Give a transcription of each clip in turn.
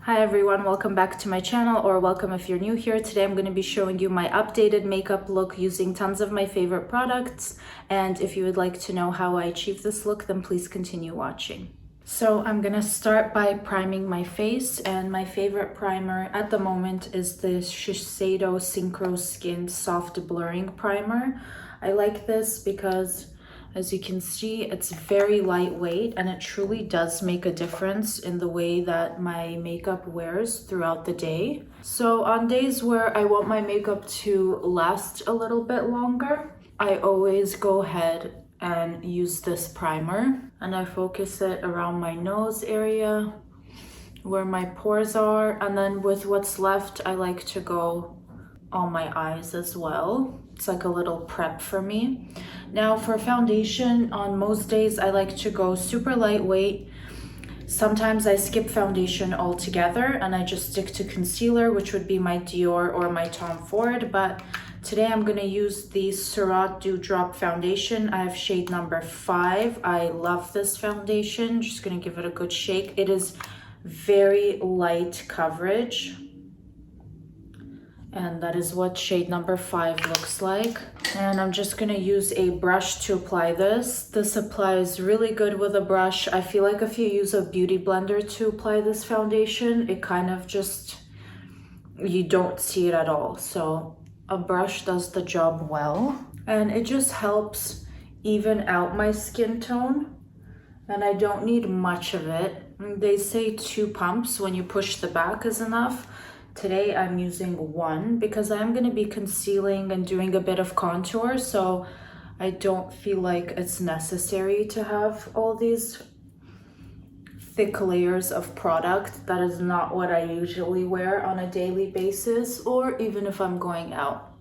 Hi everyone, welcome back to my channel, or welcome if you're new here. Today I'm going to be showing you my updated makeup look using tons of my favorite products, and if you would like to know how I achieved this look, then please continue watching. So I'm going to start by priming my face, and my favorite primer at the moment is this Shiseido Synchro Skin Soft Blurring Primer. I like this because, as you can see, it's very lightweight and it truly does make a difference in the way that my makeup wears throughout the day. So on days where I want my makeup to last a little bit longer, I always go ahead and use this primer, and I focus it around my nose area where my pores are, and then with what's left I like to go on my eyes as well. It's like a little prep for me. Now for foundation, on most days I like to go super lightweight. Sometimes I skip foundation altogether and I just stick to concealer, which would be my Dior or my Tom Ford, but today I'm gonna use the Surratt Dewdrop Foundation. I have shade number 5. I love this foundation. Just gonna give it a good shake. It is very light coverage, and that is what shade number 5 looks like. And I'm just gonna use a brush to apply this. This applies really good with a brush. I feel like if you use a beauty blender to apply this foundation, it kind of just, you don't see it at all. So a brush does the job well. And it just helps even out my skin tone. And I don't need much of it. They say 2 pumps when you push the back is enough. Today I'm using 1 because I'm going to be concealing and doing a bit of contour, so I don't feel like it's necessary to have all these thick layers of product. That is not what I usually wear on a daily basis, or even if I'm going out.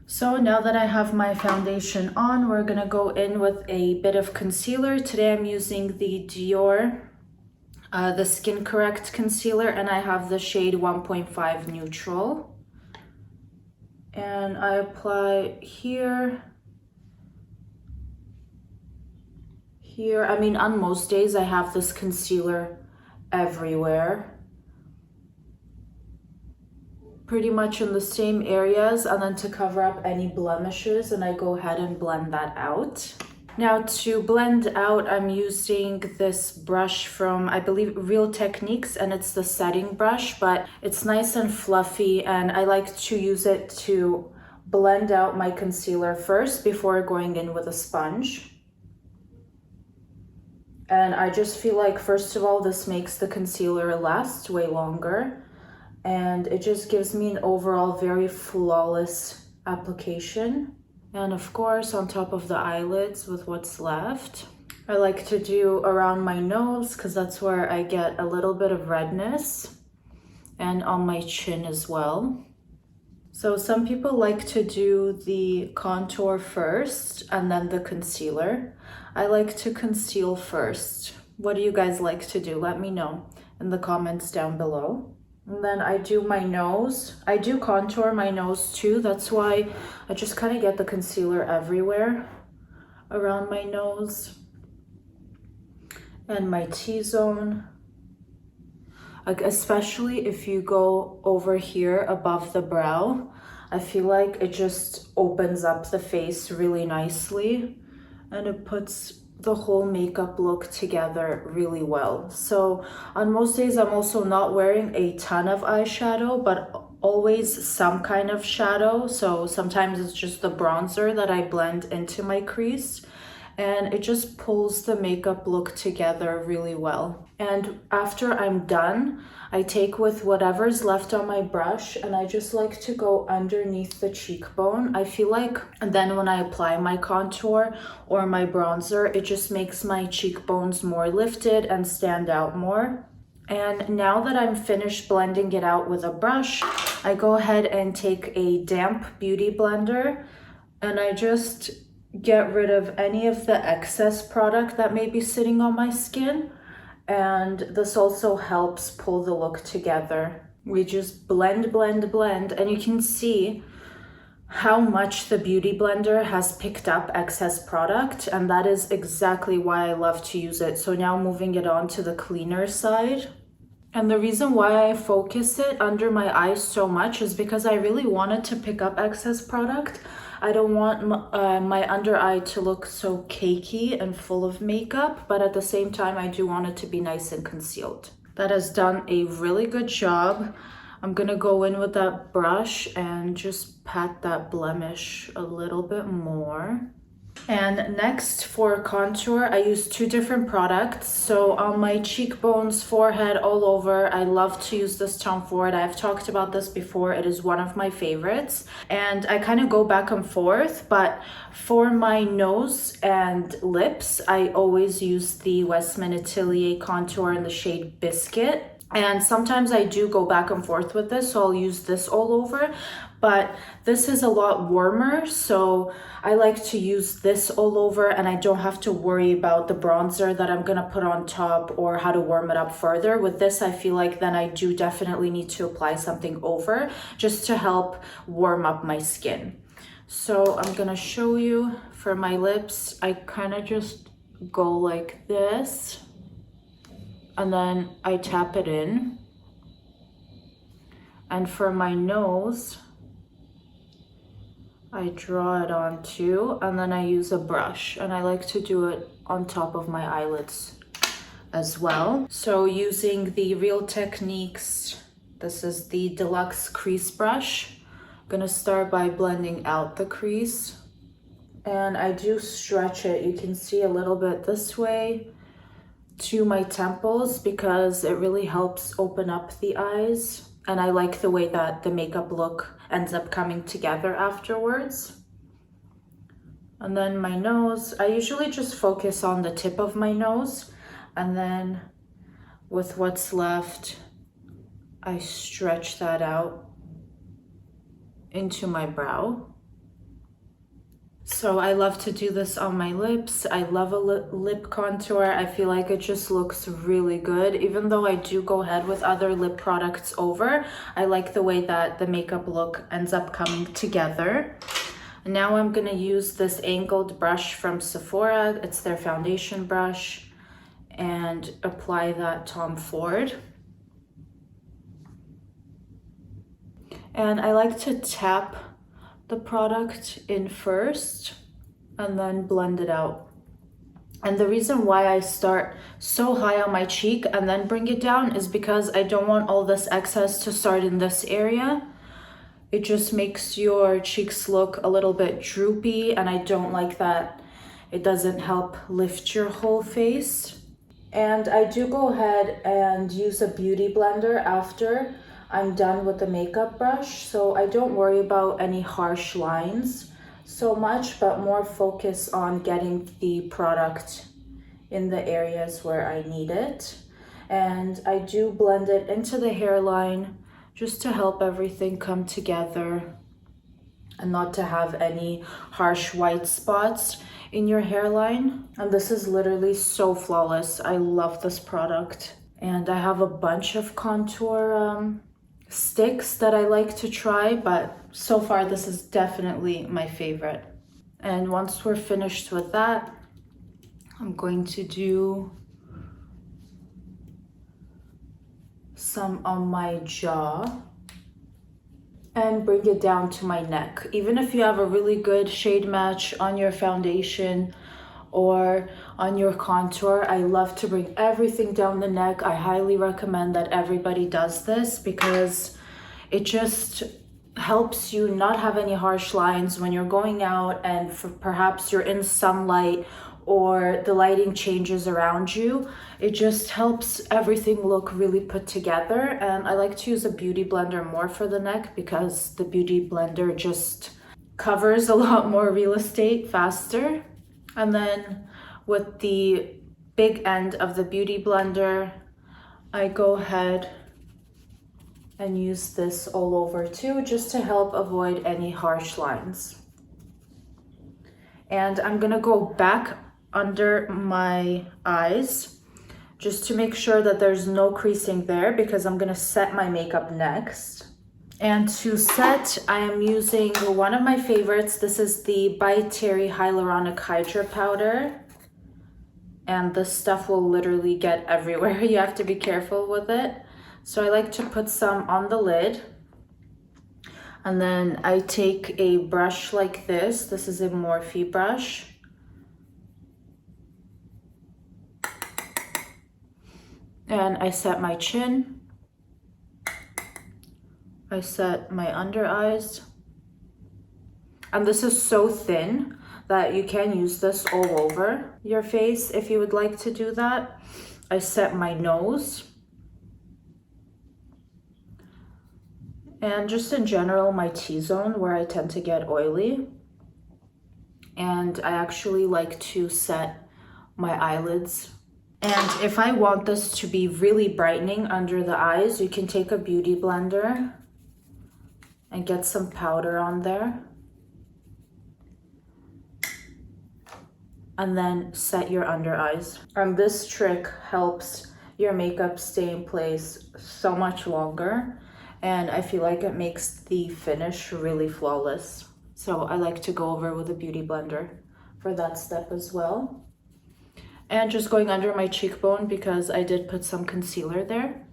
So now that I have my foundation on, we're going to go in with a bit of concealer. Today I'm using the Dior the Skin Correct concealer, and I have the shade 1.5 Neutral, and I apply here. I mean, on most days I have this concealer everywhere, pretty much in the same areas, and then to cover up any blemishes, and I go ahead and blend that out. Now to blend out, I'm using this brush from, I believe, Real Techniques, and it's the setting brush, but it's nice and fluffy, and I like to use it to blend out my concealer first before going in with a sponge. And I just feel like, first of all, this makes the concealer last way longer, and it just gives me an overall very flawless application. And of course, on top of the eyelids with what's left. I like to do around my nose because that's where I get a little bit of redness, and on my chin as well. So some people like to do the contour first and then the concealer. I like to conceal first. What do you guys like to do? Let me know in the comments down below. And then I do my nose. I do contour my nose too. That's why I just kind of get the concealer everywhere around my nose and my T-zone. Like, especially if you go over here above the brow, I feel like it just opens up the face really nicely, and it puts the whole makeup look together really well. So on most days I'm also not wearing a ton of eyeshadow, but always some kind of shadow. So sometimes it's just the bronzer that I blend into my crease, and it just pulls the makeup look together really well. And after I'm done, I take with whatever's left on my brush, and I just like to go underneath the cheekbone. I feel like, and then when I apply my contour or my bronzer, it just makes my cheekbones more lifted and stand out more. And now that I'm finished blending it out with a brush, I go ahead and take a damp beauty blender, and I just get rid of any of the excess product that may be sitting on my skin. And this also helps pull the look together. We just blend, and you can see how much the beauty blender has picked up excess product, and that is exactly why I love to use it. So now moving it on to the cleaner side. And the reason why I focus it under my eyes so much is because I really wanted to pick up excess product. I don't want my under eye to look so cakey and full of makeup, but at the same time, I do want it to be nice and concealed. That has done a really good job. I'm gonna go in with that brush and just pat that blemish a little bit more. And next for contour, I use two different products. So on my cheekbones, forehead, all over, I love to use this Tom Ford. I've talked about this before. It is one of my favorites. And I kind of go back and forth, but for my nose and lips, I always use the Westman Atelier contour in the shade Biscuit. And sometimes I do go back and forth with this, so I'll use this all over, but this is a lot warmer, so I like to use this all over and I don't have to worry about the bronzer that I'm gonna put on top or how to warm it up further. With this, I feel like then I do definitely need to apply something over just to help warm up my skin. So I'm gonna show you for my lips, I kind of just go like this. And then I tap it in. And for my nose, I draw it on too, and then I use a brush, and I like to do it on top of my eyelids as well. So using the Real Techniques, this is the Deluxe Crease Brush. I'm gonna start by blending out the crease. And I do stretch it, you can see a little bit this way, to my temples because it really helps open up the eyes, and I like the way that the makeup look ends up coming together afterwards. And then my nose, I usually just focus on the tip of my nose, and then with what's left I stretch that out into my brow. So I love to do this on my lips. I love a lip contour. I feel like it just looks really good. Even though I do go ahead with other lip products over, I like the way that the makeup look ends up coming together. Now I'm gonna use this angled brush from Sephora. It's their foundation brush, and apply that Tom Ford. And I like to tap the product in first and then blend it out. And the reason why I start so high on my cheek and then bring it down is because I don't want all this excess to start in this area. It just makes your cheeks look a little bit droopy, and I don't like that. It doesn't help lift your whole face. And I do go ahead and use a beauty blender after I'm done with the makeup brush, so I don't worry about any harsh lines so much, but more focus on getting the product in the areas where I need it. And I do blend it into the hairline just to help everything come together and not to have any harsh white spots in your hairline. And this is literally so flawless. I love this product. And I have a bunch of contour sticks that I like to try, but so far this is definitely my favorite. And once we're finished with that, I'm going to do some on my jaw and bring it down to my neck. Even if you have a really good shade match on your foundation or on your contour, I love to bring everything down the neck. I highly recommend that everybody does this because it just helps you not have any harsh lines when you're going out and perhaps you're in sunlight or the lighting changes around you. It just helps everything look really put together. And I like to use a beauty blender more for the neck because the beauty blender just covers a lot more real estate faster. And then with the big end of the beauty blender, I go ahead and use this all over too, just to help avoid any harsh lines. And I'm gonna go back under my eyes just to make sure that there's no creasing there because I'm gonna set my makeup next. And to set, I am using one of my favorites. This is the by Terra Hyaluronic Hydra-Powder. And this stuff will literally get everywhere. You have to be careful with it. So I like to put some on the lid. And then I take a brush like this. This is a Morphe brush. And I set my chin. I set my under eyes. And this is so thin that you can use this all over your face if you would like to do that. I set my nose. And just in general, my T-zone where I tend to get oily. And I actually like to set my eyelids. And if I want this to be really brightening under the eyes, you can take a beauty blender and get some powder on there. And then set your under eyes. And this trick helps your makeup stay in place so much longer. And I feel like it makes the finish really flawless. So I like to go over with a beauty blender for that step as well. And just going under my cheekbone because I did put some concealer there.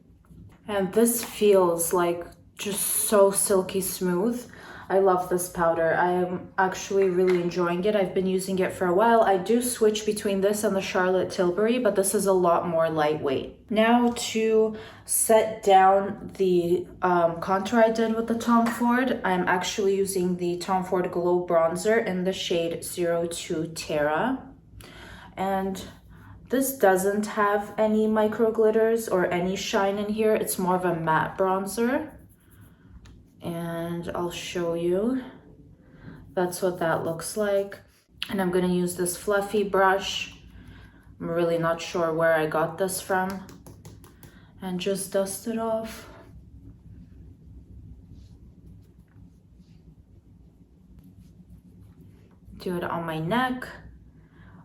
And this feels like just so silky smooth. I love this powder. I am actually really enjoying it. I've been using it for a while. I do switch between this and the Charlotte Tilbury, but this is a lot more lightweight. Now to set down the contour I did with the Tom Ford, I'm actually using the Tom Ford Glow Bronzer in the shade 02 Terra. And this doesn't have any micro glitters or any shine in here. It's more of a matte bronzer. And I'll show you. That's what that looks like. And I'm gonna use this fluffy brush. I'm really not sure where I got this from. And just dust it off. Do it on my neck,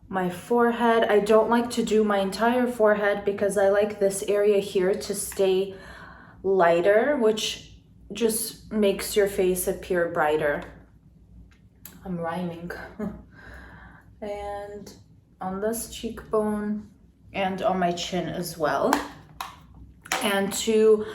my forehead. I don't like to do my entire forehead because I like this area here to stay lighter, which just makes your face appear brighter. I'm rhyming. And on this cheekbone and on my chin as well. And to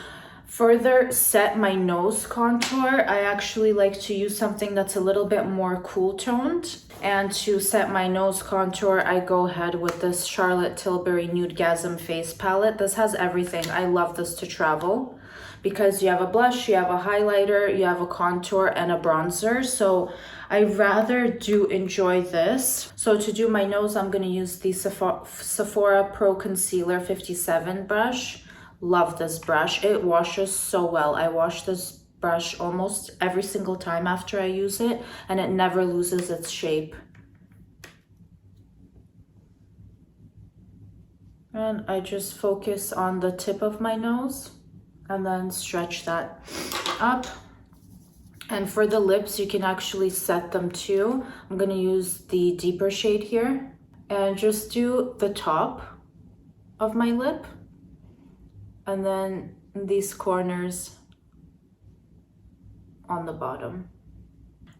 further set my nose contour, I actually like to use something that's a little bit more cool toned. And to set my nose contour, I go ahead with this Charlotte Tilbury Nudegasm face palette. This has everything. I love this to travel because you have a blush, you have a highlighter, you have a contour and a bronzer. So I rather do enjoy this. So to do my nose, I'm gonna use the Sephora Pro Concealer 57 brush. Love this brush. It washes so well. I wash this brush almost every single time after I use it, and it never loses its shape. And I just focus on the tip of my nose and then stretch that up. And for the lips, you can actually set them too. I'm gonna use the deeper shade here and just do the top of my lip and then these corners on the bottom.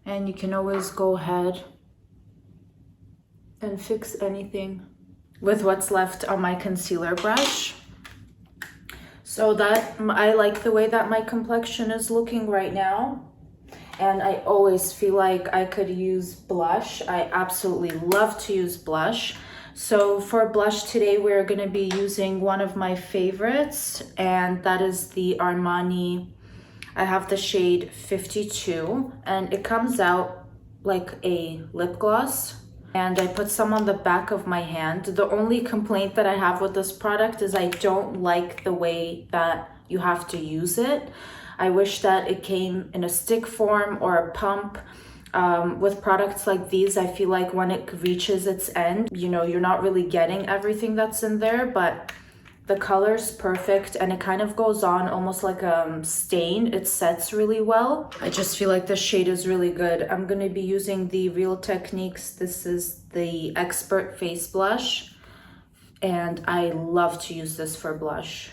And you can always go ahead and fix anything with what's left on my concealer brush. So that I like the way that my complexion is looking right now. And I always feel like I could use blush. I absolutely love to use blush. So for blush today, we're gonna be using one of my favorites, and that is the Armani. I have the shade 52, and it comes out like a lip gloss. And I put some on the back of my hand. The only complaint that I have with this product is I don't like the way that you have to use it. I wish that it came in a stick form or a pump. With products like these, I feel like when it reaches its end, you know, you're not really getting everything that's in there, but the color's perfect and it kind of goes on almost like a stain. It sets really well. I just feel like the shade is really good. I'm going to be using the Real Techniques. This is the Expert Face Blush, and I love to use this for blush.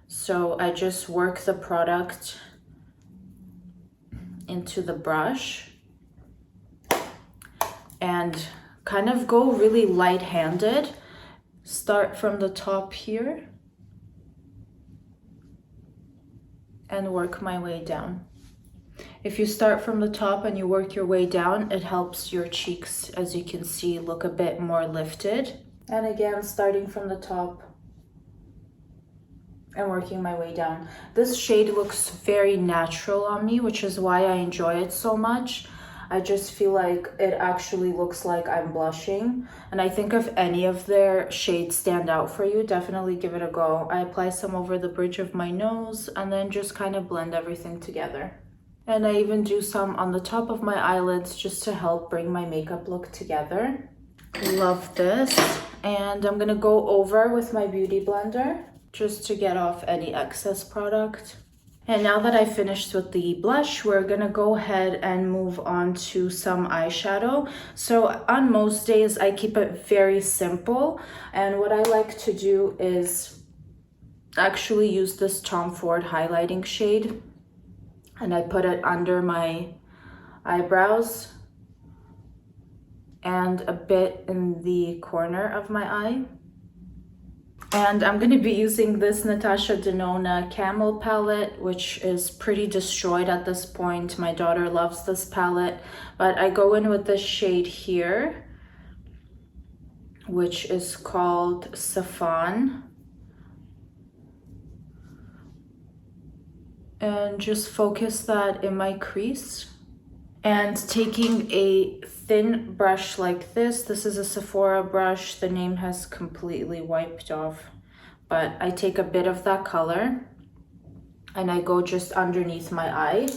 So I just work the product into the brush and kind of go really light-handed. Start from the top here and work my way down. If you start from the top and you work your way down, it helps your cheeks, as you can see, look a bit more lifted. And again, starting from the top and working my way down. This shade looks very natural on me, which is why I enjoy it so much. I just feel like it actually looks like I'm blushing. And I think if any of their shades stand out for you, definitely give it a go. I apply some over the bridge of my nose and then just kind of blend everything together. And I even do some on the top of my eyelids just to help bring my makeup look together. Love this. And I'm gonna go over with my beauty blender just to get off any excess product. And now that I finished with the blush, we're gonna go ahead and move on to some eyeshadow. So on most days, I keep it very simple. And what I like to do is actually use this Tom Ford highlighting shade. And I put it under my eyebrows and a bit in the corner of my eye. And I'm going to be using this Natasha Denona Camel palette, which is pretty destroyed at this point. My daughter loves this palette, but I go in with this shade here, which is called Saffron. And just focus that in my crease. And taking a thin brush like this is a Sephora brush. The name has completely wiped off, but I take a bit of that color and I go just underneath my eye.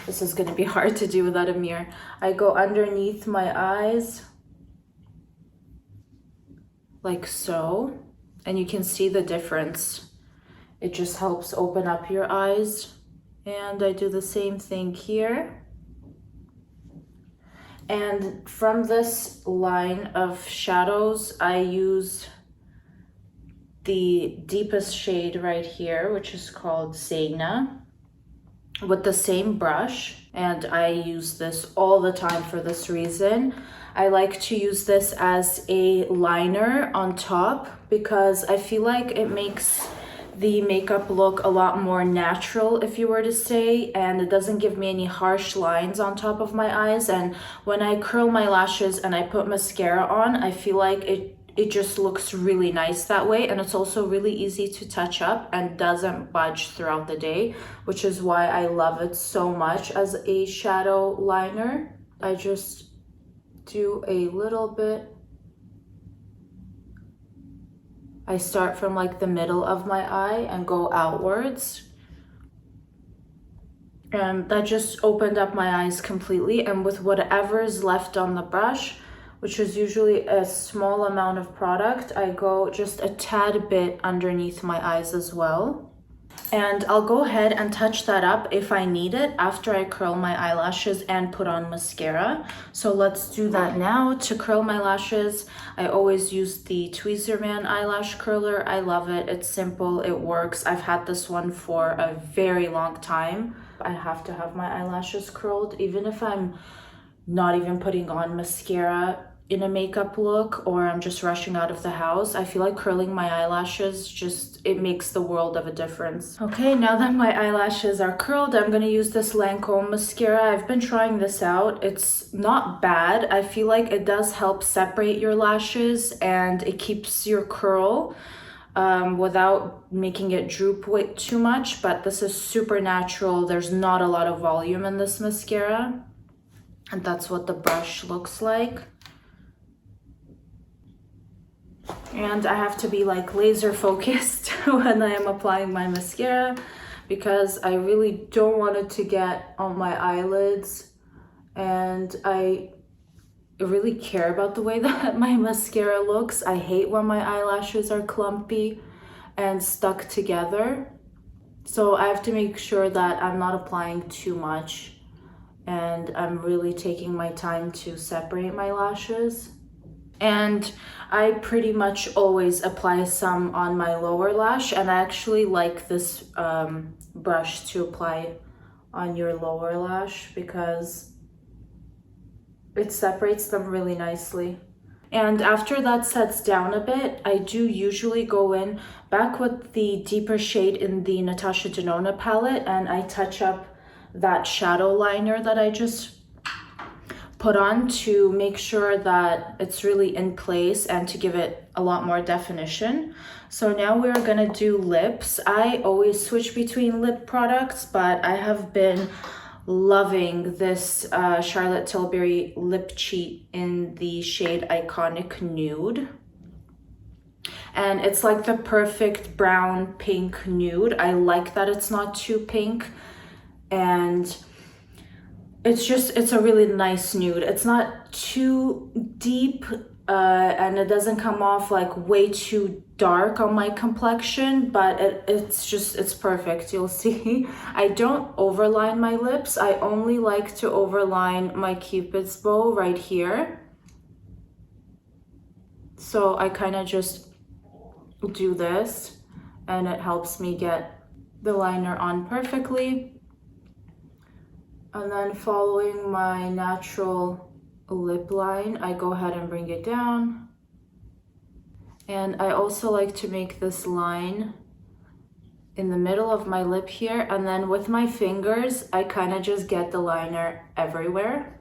This is gonna be hard to do without a mirror. I go underneath my eyes like so, and you can see the difference. It just helps open up your eyes. And I do the same thing here. And from this line of shadows, I use the deepest shade right here, which is called Zaina, with the same brush. And I use this all the time for this reason. I like to use this as a liner on top because I feel like it makes the makeup look a lot more natural, if you were to say, and it doesn't give me any harsh lines on top of my eyes. And when I curl my lashes and I put mascara on, I feel like it just looks really nice that way. And it's also really easy to touch up and doesn't budge throughout the day, which is why I love it so much as a shadow liner. I just do a little bit. I start from like the middle of my eye and go outwards. And that just opened up my eyes completely. And with whatever is left on the brush, which is usually a small amount of product, I go just a tad bit underneath my eyes as well. And I'll go ahead and touch that up if I need it after I curl my eyelashes and put on mascara. So let's do that now. To curl my lashes, I always use the Tweezerman eyelash curler. I love it. It's simple. It works. I've had this one for a very long time. I have to have my eyelashes curled, even if I'm not even putting on mascara in a makeup look or I'm just rushing out of the house. I feel like curling my eyelashes it makes the world of a difference. Okay, now that my eyelashes are curled, I'm gonna use this Lancôme mascara. I've been trying this out. It's not bad. I feel like it does help separate your lashes and it keeps your curl without making it droop way too much, but this is super natural. There's not a lot of volume in this mascara, and that's what the brush looks like. And I have to be like laser focused when I am applying my mascara because I really don't want it to get on my eyelids, and I really care about the way that my mascara looks. I hate when my eyelashes are clumpy and stuck together, so I have to make sure that I'm not applying too much and I'm really taking my time to separate my lashes. And I pretty much always apply some on my lower lash, and I actually like this brush to apply on your lower lash because it separates them really nicely. And after that sets down a bit, I do usually go in back with the deeper shade in the Natasha Denona palette, and I touch up that shadow liner that I just put on to make sure that it's really in place and to give it a lot more definition. So now we're gonna do lips. I always switch between lip products, but I have been loving this Charlotte Tilbury lip cheat in the shade Iconic Nude. And it's like the perfect brown pink nude. I like that it's not too pink, and it's a really nice nude. It's not too deep and it doesn't come off like way too dark on my complexion, but it's perfect. You'll see. I don't overline my lips. I only like to overline my Cupid's bow right here. So I kind of just do this and it helps me get the liner on perfectly. And then following my natural lip line, I go ahead and bring it down. And I also like to make this line in the middle of my lip here. And then with my fingers, I kind of just get the liner everywhere.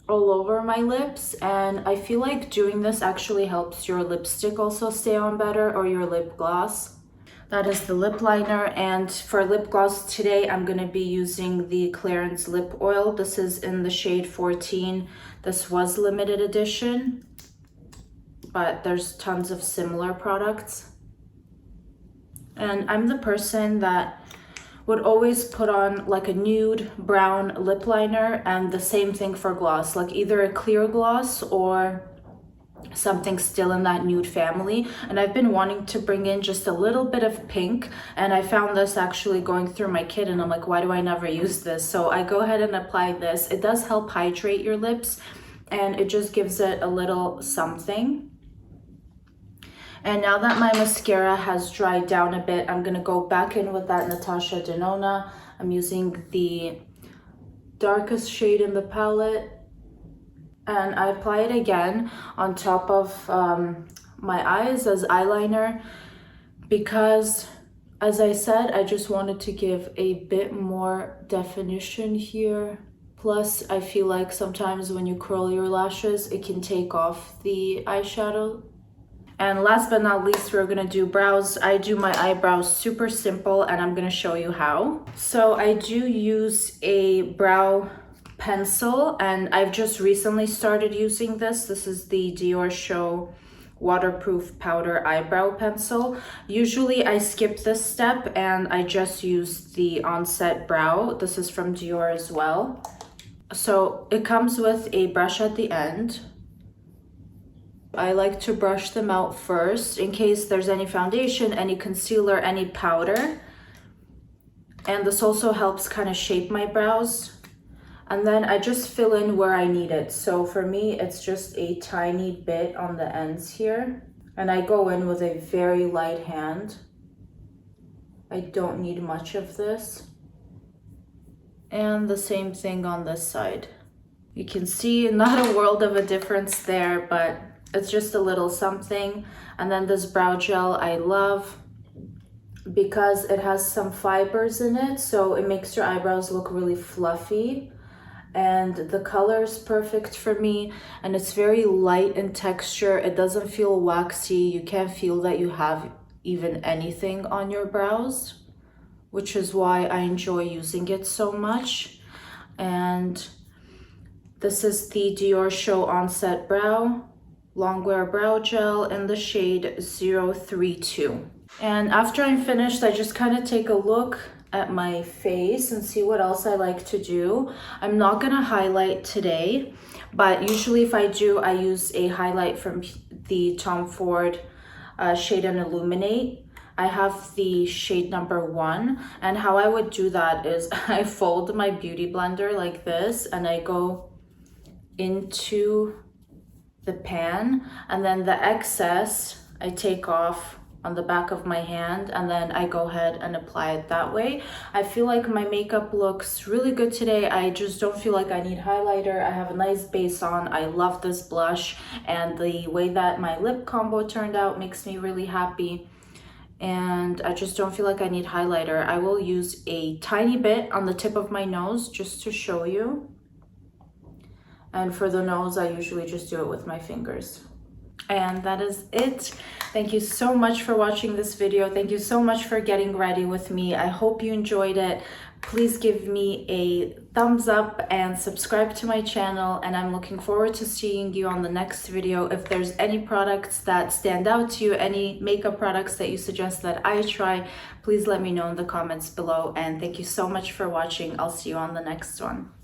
All over my lips. And I feel like doing this actually helps your lipstick also stay on better, or your lip gloss. That is the lip liner, and for lip gloss today, I'm going to be using the Clarins Lip Oil. This is in the shade 14. This was limited edition, but there's tons of similar products. And I'm the person that would always put on like a nude brown lip liner, and the same thing for gloss, like either a clear gloss or something still in that nude family. And I've been wanting to bring in just a little bit of pink, and I found this actually going through my kit, and I'm like, why do I never use this? So I go ahead and apply this. It does help hydrate your lips, and it just gives it a little something. And now that my mascara has dried down a bit, I'm gonna go back in with that Natasha Denona. I'm using the darkest shade in the palette, and I apply it again on top of my eyes as eyeliner, because as I said, I just wanted to give a bit more definition here. Plus, I feel like sometimes when you curl your lashes, it can take off the eyeshadow. And last but not least, we're gonna do brows. I do my eyebrows super simple, and I'm gonna show you how. So I do use a brow pencil, and I've just recently started using this. This is the Dior Show Waterproof Powder Eyebrow Pencil. Usually I skip this step and I just use the Onset Brow. This is from Dior as well. So it comes with a brush at the end. I like to brush them out first in case there's any foundation, any concealer, any powder. And this also helps kind of shape my brows. And then I just fill in where I need it. So for me, it's just a tiny bit on the ends here. And I go in with a very light hand. I don't need much of this. And the same thing on this side. You can see not a world of a difference there, but it's just a little something. And then this brow gel I love because it has some fibers in it. So it makes your eyebrows look really fluffy. And the color is perfect for me, and it's very light in texture. It doesn't feel waxy. You can't feel that you have even anything on your brows, which is why I enjoy using it so much. And this is the Dior Show Onset Brow Longwear Brow Gel in the shade 032. And after I'm finished, I just kind of take a look at my face and see what else I like to do. I'm not gonna highlight today, but usually if I do, I use a highlight from the Tom Ford Shade and Illuminate. I have the shade number 1, and how I would do that is I fold my beauty blender like this, and I go into the pan, and then the excess I take off on the back of my hand, and then I go ahead and apply it that way. I feel like my makeup looks really good today. I just don't feel like I need highlighter. I have a nice base on. I love this blush, and the way that my lip combo turned out makes me really happy. And I just don't feel like I need highlighter. I will use a tiny bit on the tip of my nose just to show you. And for the nose, I usually just do it with my fingers. And that is it. Thank you so much for watching this video. Thank you so much for getting ready with me. I hope you enjoyed it. Please give me a thumbs up and subscribe to my channel, and I'm looking forward to seeing you on the next video. If there's any products that stand out to you, any makeup products that you suggest that I try, please let me know in the comments below. And thank you so much for watching. I'll see you on the next one.